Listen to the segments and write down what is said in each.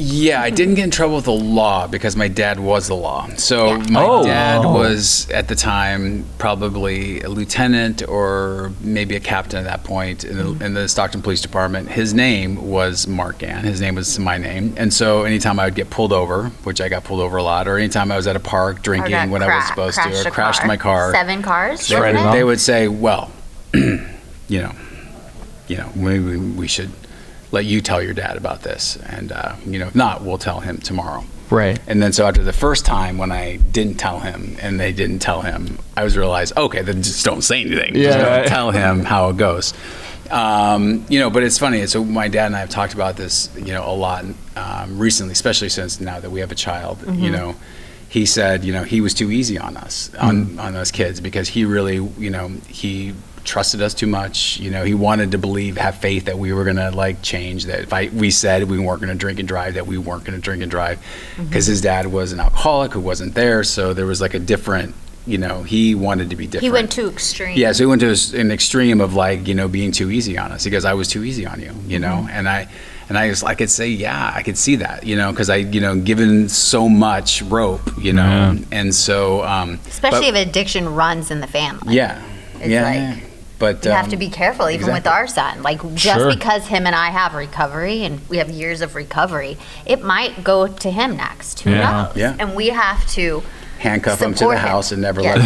Yeah, I didn't get in trouble with the law because my dad was the law. So my dad was, at the time, probably a lieutenant or maybe a captain at that point in the Stockton Police Department. His name was Mark Gantt. His name was my name. And so anytime I would get pulled over, which I got pulled over a lot, or anytime I was at a park drinking when I was supposed to, or crashed my car. 7 cars? They would say, well, maybe we should let you tell your dad about this, and if not, we'll tell him tomorrow. Right. And then so after the first time when I didn't tell him and they didn't tell him, I was realized, okay, then just don't say anything. Just don't tell him how it goes. But it's funny. So my dad and I have talked about this, a lot recently, especially since now that we have a child. He said, he was too easy on us, on us kids, because he really, he trusted us too much. He wanted to have faith that we were gonna change. That if we said we weren't gonna drink and drive, that we weren't gonna drink and drive, because his dad was an alcoholic who wasn't there. So there was a different. He wanted to be different. He went to extreme. Yeah, so he went to an extreme of being too easy on us. He goes, I was too easy on you, and I could say, yeah, I could see that, because I, given so much rope, and so. Especially if addiction runs in the family. Yeah. But you have to be careful, even with our son. Because him and I have recovery and we have years of recovery, it might go to him next. Who knows? Yeah. And we have to handcuff him to the house and never let him.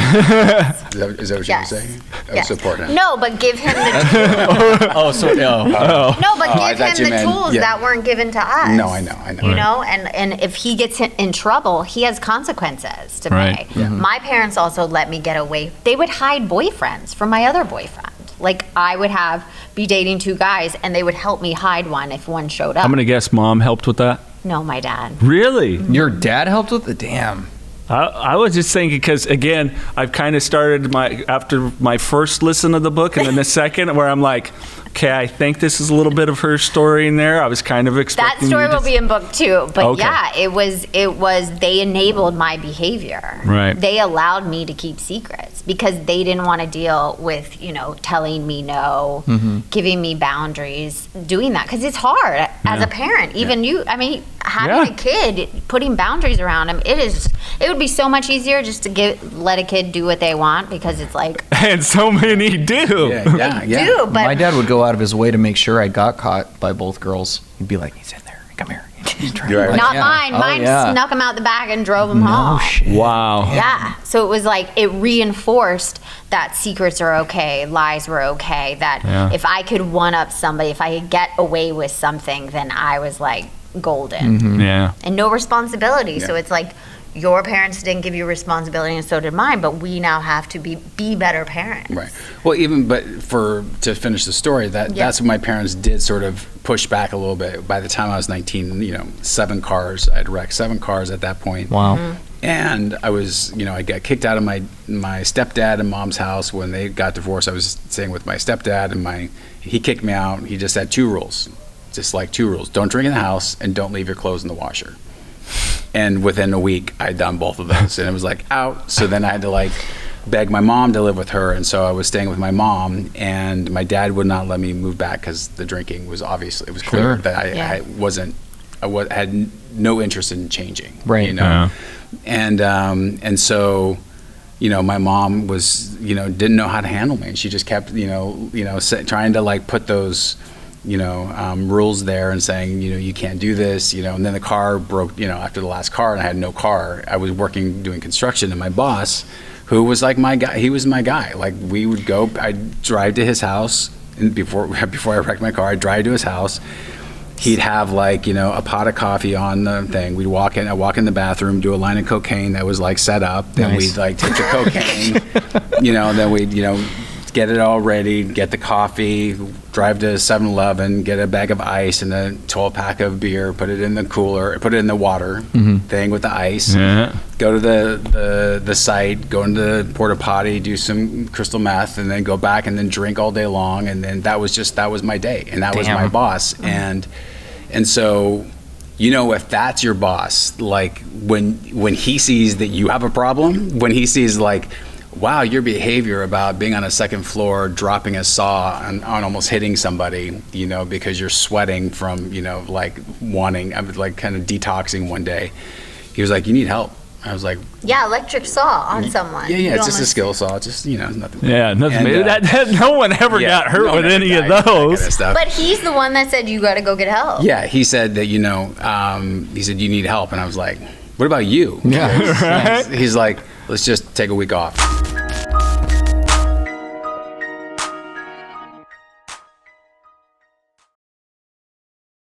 Is that what you're saying? Support him. No, but give him the tools. No, but give him the tools that weren't given to us. No, I know. And if he gets in trouble, he has consequences to pay. Yeah. My parents also let me get away. They would hide boyfriends from my other boyfriend. I would be dating 2 guys, and they would help me hide one if one showed up. I'm going to guess mom helped with that? No, my dad. Really? Your dad helped with it? Damn. I was just thinking, because again, I've kind of started after my first listen of the book and then the second, where I'm like, okay, I think this is a little bit of her story in there. I was kind of expecting that story will be in book 2, but it was they enabled my behavior. Right. They allowed me to keep secrets because they didn't want to deal with telling me no, giving me boundaries, doing that, because it's hard as a parent. Even having a kid, putting boundaries around him, it would be so much easier just to let a kid do what they want, because it's and so many do. Do, but my dad would go out of his way to make sure I got caught by both girls. He'd be like, he's in there, come here. Not mine. Mine snuck him out the back and drove him home. Shit. Wow. Yeah. So it was it reinforced that secrets are okay, lies were okay, that if I could one-up somebody, if I could get away with something, then I was golden. Yeah. And no responsibility. Yeah. So it's your parents didn't give you responsibility, and so did mine, but we now have to be better parents. Right. Well, to finish the story, that's what my parents did, sort of push back a little bit. By the time I was 19, 7 cars. I'd wrecked 7 cars at that point. Wow. And I was, I got kicked out of my stepdad and mom's house when they got divorced. I was staying with my stepdad, and he kicked me out. He just had 2 rules, just 2 rules. Don't drink in the house, and don't leave your clothes in the washer. And within a week, I'd done both of those, and it was out. So then I had to beg my mom to live with her, and so I was staying with my mom, and my dad would not let me move back because the drinking was obviously, it was clear that I had no interest in changing. Right. And so, my mom was, didn't know how to handle me, and she just kept, trying to put those rules there and saying, you can't do this, and then the car broke, after the last car, and I had no car. I was doing construction, and my boss, who was my guy, he was my guy. We would go, I'd drive to his house, and before I wrecked my car, I'd drive to his house. He'd have a pot of coffee on the thing. I'd walk in the bathroom, do a line of cocaine that was set up. Then we'd take the cocaine, then we'd, get it all ready, get the coffee, drive to 7-Eleven, get a bag of ice and a 12-pack of beer, put it in the cooler, put it in the water thing with the ice, go to the site, go into the porta potty, do some crystal meth, and then go back and then drink all day long. And then that was my day, and that was my boss. And so, if that's your boss, when he sees that you have a problem, when he sees wow, your behavior about being on a second floor, dropping a saw on almost hitting somebody, you know, because you're sweating from, you know, like wanting, I was like kind of detoxing one day. He was like, you need help. I was like, Yeah, electric saw on someone. yeah, You it's just a almost- skill saw, just, you know, nothing. Yeah, nothing. And, that no one ever got hurt no one with ever any of died from that kind of those. stuff. But he's the one that said you got to go get help. Yeah, he said that, you know, he said, you need help. And I was like, what about you? Yeah. He's like, let's just take a week off.